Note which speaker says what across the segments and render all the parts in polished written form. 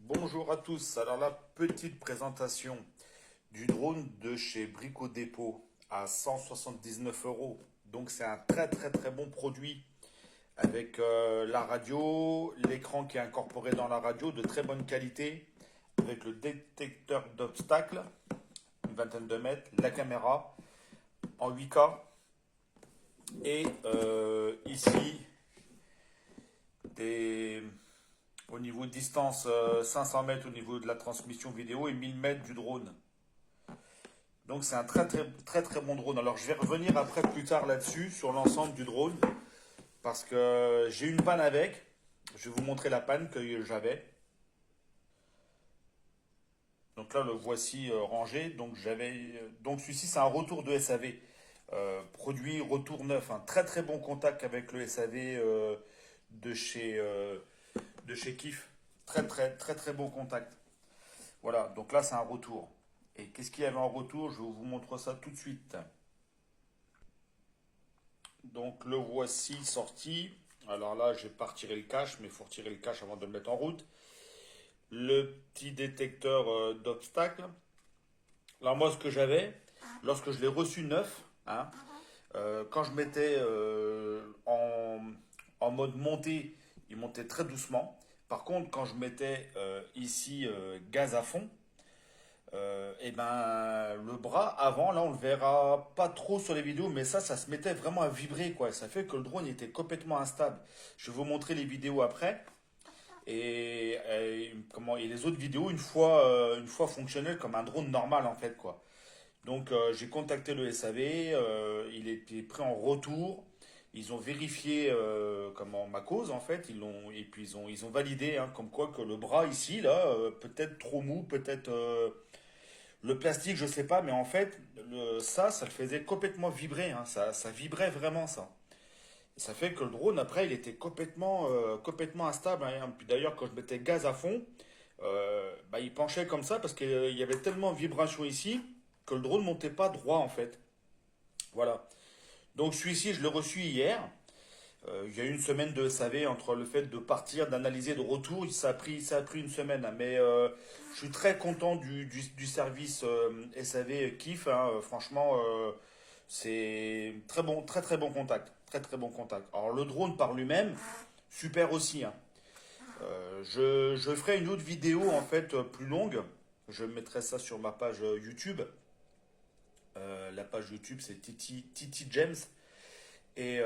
Speaker 1: Bonjour à tous. Alors la petite présentation du drone de chez Brico Dépôt à 179 euros. Donc c'est un très bon produit avec la radio, l'écran qui est incorporé dans la radio de très bonne qualité, avec le détecteur d'obstacles, une vingtaine de mètres, la caméra en 8K et ici des au niveau de distance 500 mètres au niveau de la transmission vidéo et 1000 mètres du drone. Donc c'est un très bon drone. Alors je vais revenir après plus tard là-dessus sur l'ensemble du drone parce que j'ai une panne avec. Je vais vous montrer la panne que j'avais. Donc là le voici rangé. Donc celui-ci c'est un retour de SAV. Produit retour neuf. Un très bon contact avec le SAV de chez Kif. Très bon contact. Voilà, donc là c'est un retour. Et qu'est-ce qu'il y avait en retour? Je vous montre ça tout de suite. Donc le voici sorti. Alors là, je vais pas retirer le cache, mais il faut retirer le cache avant de le mettre en route. Le petit détecteur d'obstacles. Alors moi, ce que j'avais, lorsque je l'ai reçu neuf, hein, quand je mettais en mode montée, il montait très doucement. Par contre, quand je mettais ici gaz à fond, et ben le bras avant, là on le verra pas trop sur les vidéos, mais ça se mettait vraiment à vibrer quoi. Ça fait que le drone était complètement instable. Je vais vous montrer les vidéos après et les autres vidéos une fois fonctionnel comme un drone normal en fait quoi. Donc j'ai contacté le SAV, il était pris en retour. Ils ont vérifié ma cause en fait, et puis ils ont validé hein, comme quoi que le bras ici là peut-être trop mou, peut-être le plastique je sais pas, mais en fait ça le faisait complètement vibrer, hein, ça vibrait vraiment ça. Et ça fait que le drone après il était complètement instable. Hein. Puis d'ailleurs quand je mettais gaz à fond, il penchait comme ça parce qu'il y avait tellement de vibration ici que le drone montait pas droit en fait. Voilà. Donc celui-ci, je l'ai reçu hier. Il y a eu une semaine de SAV entre le fait de partir, d'analyser, de retour. Ça a pris une semaine. Hein. Mais je suis très content du service SAV Kif. Hein. Franchement, c'est très bon, très bon contact. Très bon contact. Alors le drone par lui-même, super aussi. Hein. Je ferai une autre vidéo en fait plus longue. Je mettrai ça sur ma page YouTube. La page YouTube, c'est Titi James. Et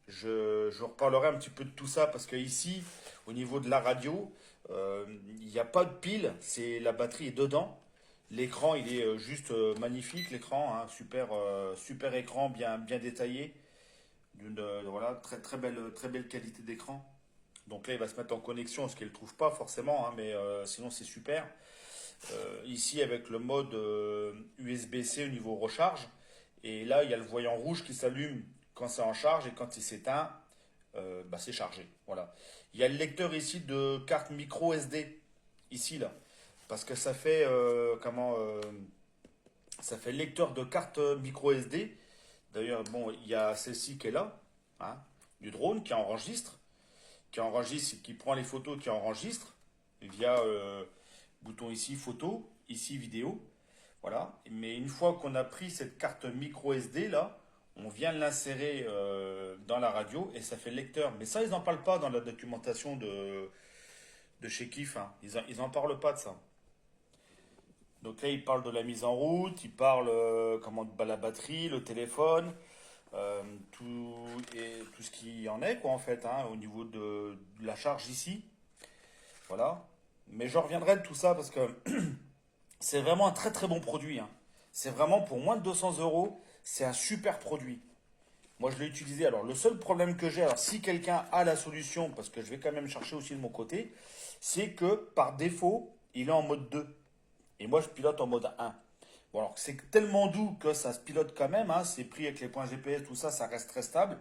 Speaker 1: je reparlerai un petit peu de tout ça parce que ici, au niveau de la radio, il n'y a pas de pile, c'est la batterie est dedans. L'écran, il est juste magnifique, l'écran, hein, super écran, bien détaillé, voilà, très belle qualité d'écran. Donc là, il va se mettre en connexion, ce qu'il ne trouve pas forcément, hein, mais sinon c'est super. Ici, avec le mode USB-C au niveau recharge. Et là, il y a le voyant rouge qui s'allume quand c'est en charge et quand il s'éteint, c'est chargé. Voilà. Il y a le lecteur ici de carte micro SD, ici, là. Parce que ça fait lecteur de carte micro SD. D'ailleurs, bon, il y a celle-ci qui est là, hein, du drone qui prend les photos, qui enregistre via bouton ici photo, ici vidéo. Voilà. Mais une fois qu'on a pris cette carte micro SD là, on vient l'insérer dans la radio et ça fait le lecteur. Mais ça, ils n'en parlent pas dans la documentation de chez Kif. Hein. Ils en parlent pas de ça. Donc là, ils parlent de la mise en route, ils parlent de la batterie, le téléphone, tout ce qui en est quoi en fait, hein, au niveau de la charge ici. Voilà. Mais je reviendrai de tout ça parce que c'est vraiment un très bon produit. Hein. C'est vraiment pour moins de 200 euros, c'est un super produit. Moi, je l'ai utilisé. Alors, le seul problème que j'ai, alors si quelqu'un a la solution, parce que je vais quand même chercher aussi de mon côté, c'est que par défaut, il est en mode 2. Et moi, je pilote en mode 1. Bon, alors, c'est tellement doux que ça se pilote quand même. Hein, c'est pris avec les points GPS, tout ça, ça reste très stable.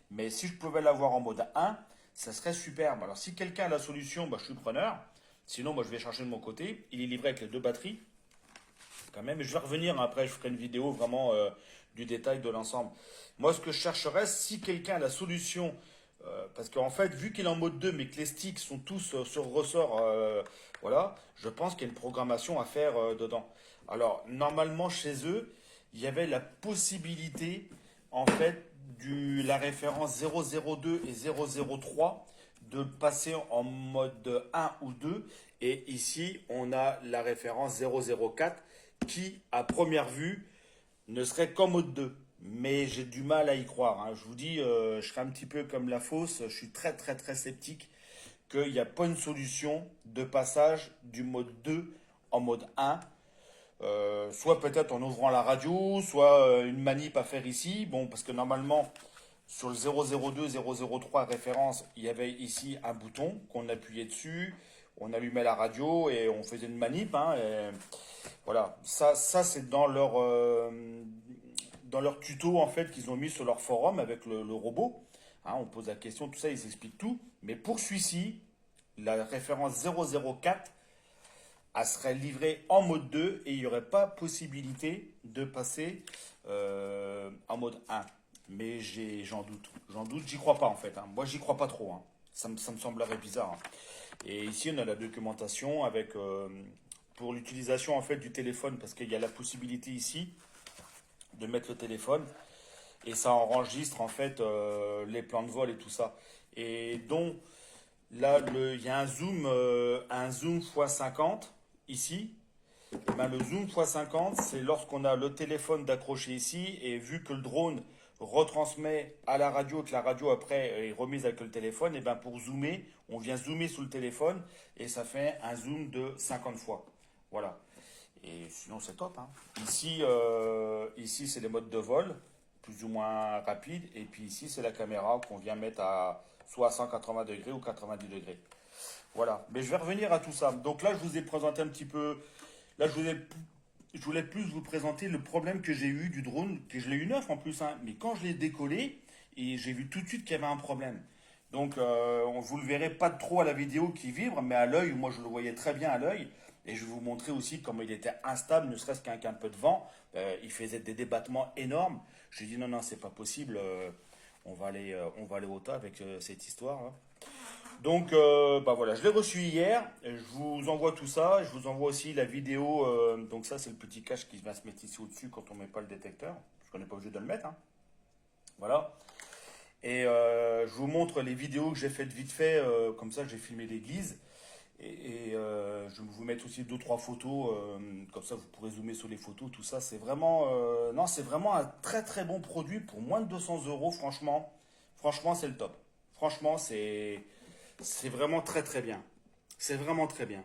Speaker 1: Mais si je pouvais l'avoir en mode 1, ça serait superbe. Alors, si quelqu'un a la solution, je suis preneur. Sinon, moi, je vais chercher de mon côté. Il est livré avec les deux batteries quand même. Et je vais revenir après, je ferai une vidéo vraiment du détail de l'ensemble. Moi, ce que je chercherais, si quelqu'un a la solution Parce qu'en fait, vu qu'il est en mode 2 mais que les sticks sont tous sur ressort, voilà, je pense qu'il y a une programmation à faire dedans. Alors, normalement, chez eux, il y avait la possibilité, en fait, la référence 002 et 003 de passer en mode un ou 2. Et ici, on a la référence 004 qui, à première vue, ne serait qu'en mode 2. Mais j'ai du mal à y croire, hein. Je vous dis, je serais un petit peu comme la fausse. Je suis très très très sceptique qu'il n'y a pas une solution de passage du mode 2 en mode 1. Soit peut-être en ouvrant la radio, soit une manip à faire ici. Bon, parce que normalement, sur le 002, 003 référence, il y avait ici un bouton qu'on appuyait dessus, on allumait la radio et on faisait une manip, hein, et voilà, ça c'est dans leur tuto en fait qu'ils ont mis sur leur forum avec le robot. Hein, on pose la question, tout ça, ils expliquent tout. Mais pour celui-ci, la référence 004, elle serait livrée en mode 2 et il n'y aurait pas possibilité de passer en mode 1. Mais j'en doute. J'en doute, j'y crois pas en fait, hein. Moi, j'y crois pas trop, hein. Ça me semblerait bizarre, hein. Et ici, on a la documentation avec pour l'utilisation en fait du téléphone, parce qu'il y a la possibilité ici de mettre le téléphone et ça enregistre en fait les plans de vol et tout ça. Et donc là, il y a un zoom x50 ici. Et ben, le zoom x50, c'est lorsqu'on a le téléphone d'accrocher ici et vu que le drone retransmet à la radio, que la radio après est remise avec le téléphone, et ben pour zoomer, on vient zoomer sur le téléphone et ça fait un zoom de 50 fois. Voilà. Et sinon, c'est top, hein. Ici c'est les modes de vol, plus ou moins rapides. Et puis ici, c'est la caméra qu'on vient mettre à soit à 180 degrés ou 90 degrés. Voilà. Mais je vais revenir à tout ça. Donc là, je vous ai présenté un petit peu. Là, je voulais plus vous présenter le problème que j'ai eu du drone, que je l'ai eu neuf en plus, hein. Mais quand je l'ai décollé, et j'ai vu tout de suite qu'il y avait un problème. Donc, vous le verrez pas trop à la vidéo qui vibre, mais à l'œil, moi je le voyais très bien à l'œil. Et je vais vous montrer aussi comment il était instable, ne serait-ce qu'avec un peu de vent. Il faisait des débattements énormes. J'ai dit non, non, c'est pas possible. On va aller au tas avec cette histoire, là. Donc, bah voilà, je l'ai reçu hier. Je vous envoie tout ça. Je vous envoie aussi la vidéo. Donc ça, c'est le petit cache qui va se mettre ici au-dessus quand on met pas le détecteur. Parce qu'on n'est pas obligé de le mettre, hein. Voilà. Et je vous montre les vidéos que j'ai faites vite fait. Comme ça, j'ai filmé l'église. Je vais vous mettre aussi deux trois photos. Comme ça, vous pourrez zoomer sur les photos. Tout ça, c'est vraiment, non, c'est vraiment un très très bon produit pour moins de 200 euros. Franchement, c'est le top. Franchement, c'est vraiment très très bien. C'est vraiment très bien.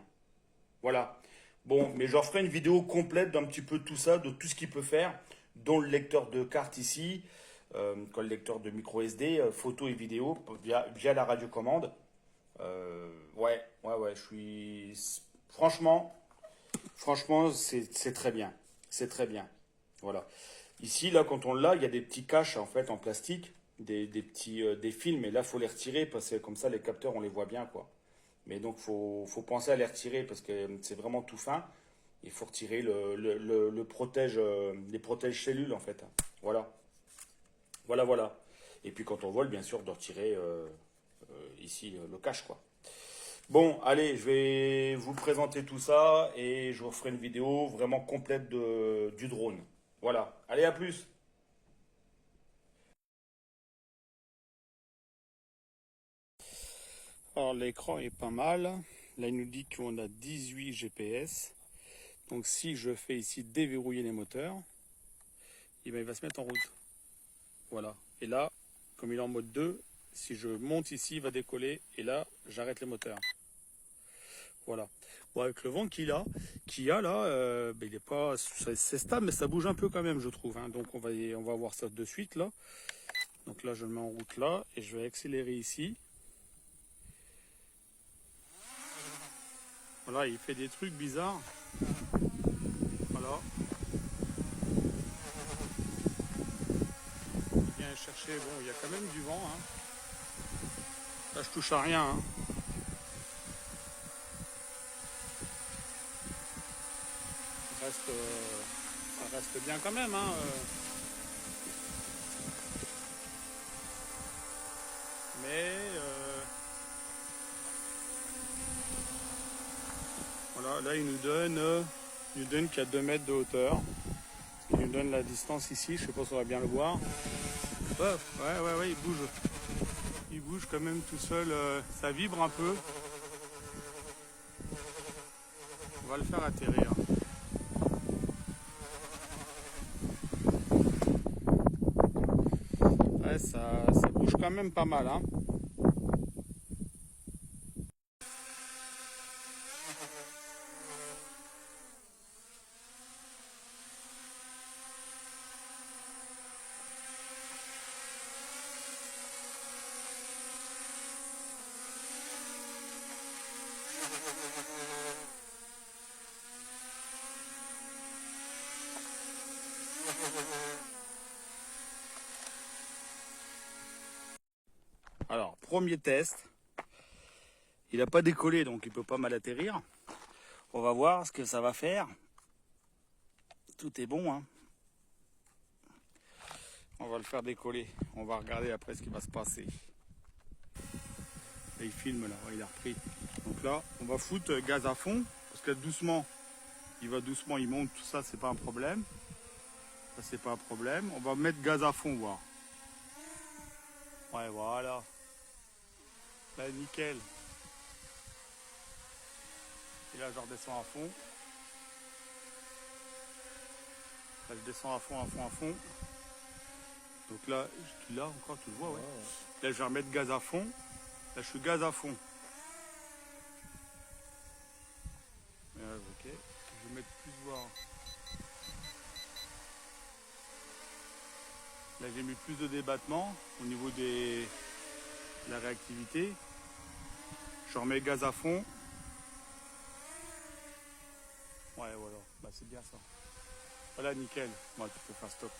Speaker 1: Voilà. Bon, mais je referai une vidéo complète d'un petit peu tout ça, de tout ce qu'il peut faire, dont le lecteur de carte ici, le lecteur de micro SD, photo et vidéo via la radiocommande. Ouais, je suis. Franchement, c'est très bien. C'est très bien. Voilà. Ici, là, quand on l'a, il y a des petits caches en fait en plastique, des petits des films, et là, faut les retirer parce que comme ça, les capteurs, on les voit bien, quoi. Mais donc, faut penser à les retirer parce que c'est vraiment tout fin. Il faut retirer le protège, les protège cellules, en fait. Voilà. Voilà. Et puis, quand on vole, bien sûr, de retirer ici le cache, quoi. Bon, allez, je vais vous présenter tout ça et je vous ferai une vidéo vraiment complète du drone. Voilà. Allez, à plus. Alors l'écran est pas mal. Là il nous dit qu'on a 18 GPS. Donc si je fais ici déverrouiller les moteurs, eh ben, il va se mettre en route. Voilà. Et là, comme il est en mode 2, si je monte ici, il va décoller. Et là, j'arrête les moteurs. Voilà. Bon, avec le vent qu'il y a là, ben, il est pas, c'est stable, mais ça bouge un peu quand même, je trouve, hein. Donc on va voir ça de suite là. Donc là, je le mets en route là et je vais accélérer ici. Voilà, il fait des trucs bizarres. Voilà. Il vient chercher. Bon, il y a quand même du vent, hein. Là, je touche à rien, hein. Ça reste bien quand même, hein.
Speaker 2: Mais voilà, là il nous donne qu'à 2 mètres de hauteur. Il nous donne la distance ici, je sais pas si on va bien le voir. Ouais, il bouge. Il bouge quand même tout seul, ça vibre un peu. On va le faire atterrir. Ouais, ça bouge quand même pas mal, hein. Alors, premier test. Il n'a pas décollé, donc il peut pas mal atterrir. On va voir ce que ça va faire. Tout est bon, hein. On va le faire décoller. On va regarder après ce qui va se passer. Là, il filme, là, ouais, il a repris. Donc là, on va foutre gaz à fond, parce que doucement, il va doucement, il monte, tout ça, c'est pas un problème. Ça, c'est pas un problème. On va mettre gaz à fond, voir. Ouais, voilà. Là, nickel. Et là, je redescends à fond. Là, je descends à fond, à fond, à fond. Donc là, là encore, tu le vois, ouais. Là, je vais remettre gaz à fond. Là, je suis gaz à fond. Ok. Je vais mettre plus voir. Là, j'ai mis plus de débattement au niveau de la réactivité. Je remets gaz à fond. Ouais, voilà. Bah, c'est bien ça. Voilà, nickel. Bon, tu peux faire stop.